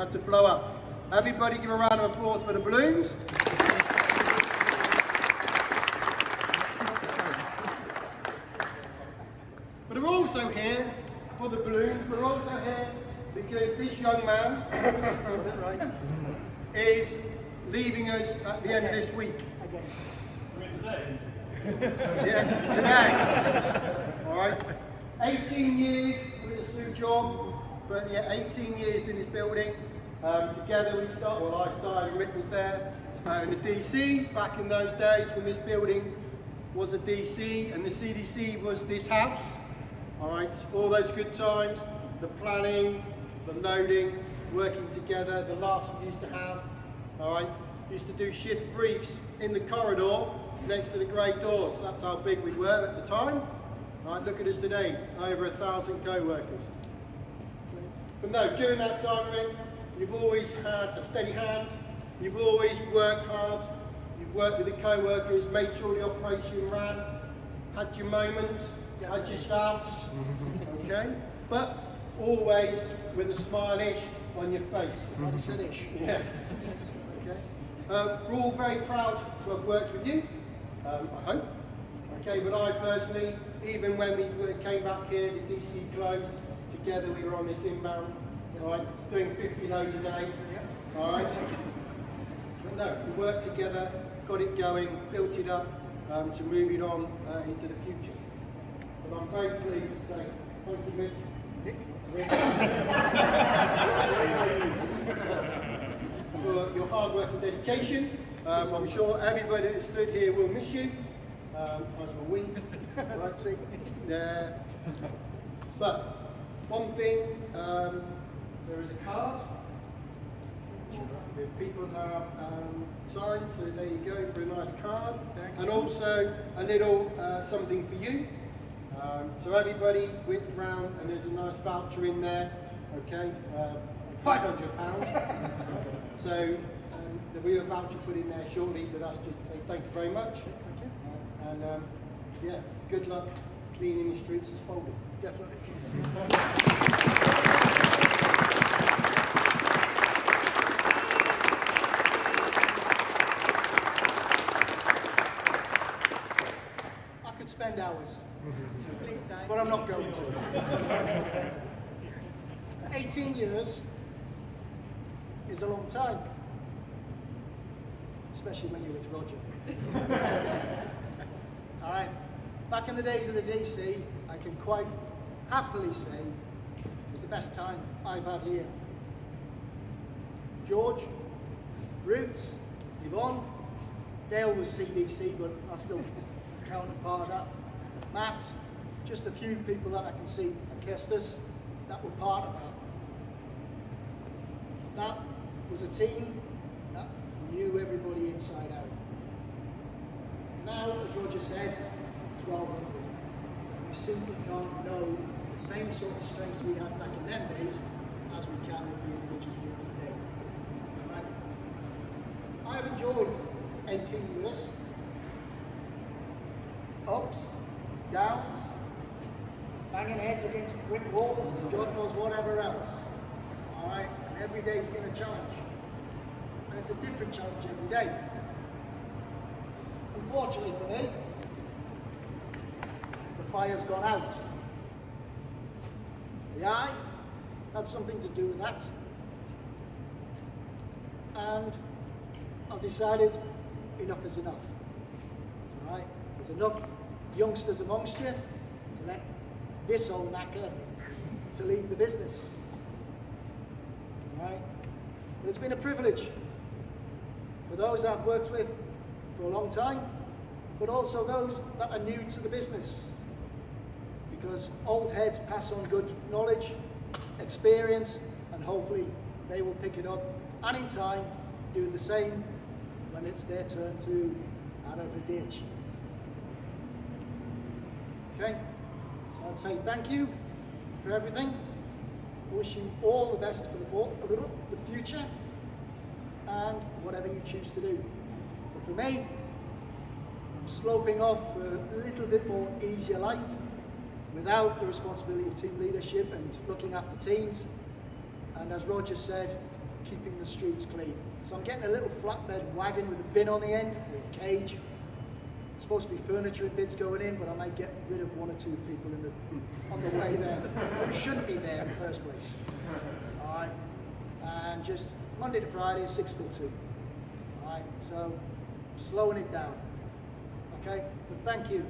had to blow up. Everybody give a round of applause for the balloons. But we're also here for the balloons. We're also here because this young man is leaving us at the end of this week. Today? Yes, today. All right. 18 years with a new job, but yeah, 18 years in this building. Together we started, well I started, Rick was there, in the DC back in those days when this building was a DC and the CDC was this house. All right, all those good times, the planning, the loading, working together, the laughs we used to have. All right, used to do shift briefs in the corridor next to the great doors. That's how big we were at the time. All right, look at us today, over 1,000 co-workers. But no, during that time, Rick, you've always had a steady hand. You've always worked hard. You've worked with the co-workers, made sure the operation ran, had your moments, had your shouts, okay? But always with a smile-ish on your face. Ish. Yes. Okay. We're all very proud to have worked with you, I hope. Okay, but I personally, even when we came back here, the DC closed, together we were on this inbound, all right, doing 50 loads a day, all right? But no, we worked together, got it going, built it up to move it on into the future. But I'm very pleased to say thank you, Rick. For your hard work and dedication. I'm sure everybody that stood here will miss you, as will we. Right, see? Yeah. But one thing, there is a card. People have signed, so there you go for a nice card. And also a little something for you. So everybody whipped round and there's a nice voucher in there, okay, £500. So there'll be a voucher put in there shortly, but that's just to say thank you very much. Thank you. And yeah, good luck cleaning the streets as folded. Definitely. I could spend hours. Please don't. But I'm not going to. 18 years is a long time, especially when you're with Roger. All right, back in the days of the DC, I can quite happily say it was the best time I've had here. George, Roots, Yvonne, Dale was CDC, but I still count a part of that. Matt, just a few people that I can see at Kestis that were part of that. That was a team that knew everybody inside out. Now, as Roger said, 1,200. You simply can't know the same sort of strengths we had back in them days as we can with the individuals we have today. Right? I've enjoyed 18 years. Ups, downs, banging heads against brick walls, and God knows whatever else. All right, and every day's been a challenge, and it's a different challenge every day. Unfortunately for me, the fire's gone out. The eye had something to do with that, and I've decided enough is enough. All right, there's enough youngsters amongst you to let this old knacker to leave the business. Right? But it's been a privilege for those I've worked with for a long time, but also those that are new to the business. Because old heads pass on good knowledge, experience, and hopefully they will pick it up and in time do the same when it's their turn to out of the ditch. Okay? So I'd say thank you for everything. I wish you all the best for the future and whatever you choose to do. But for me, I'm sloping off for a little bit more easier life without the responsibility of team leadership and looking after teams. And as Roger said, keeping the streets clean. So I'm getting a little flatbed wagon with a bin on the end, with a cage. It's supposed to be furniture and bits going in, but I might get rid of 1 or 2 people on the way there who shouldn't be there in the first place. All right, and just Monday to Friday, 6 till 2. All right, so slowing it down. Okay, but thank you.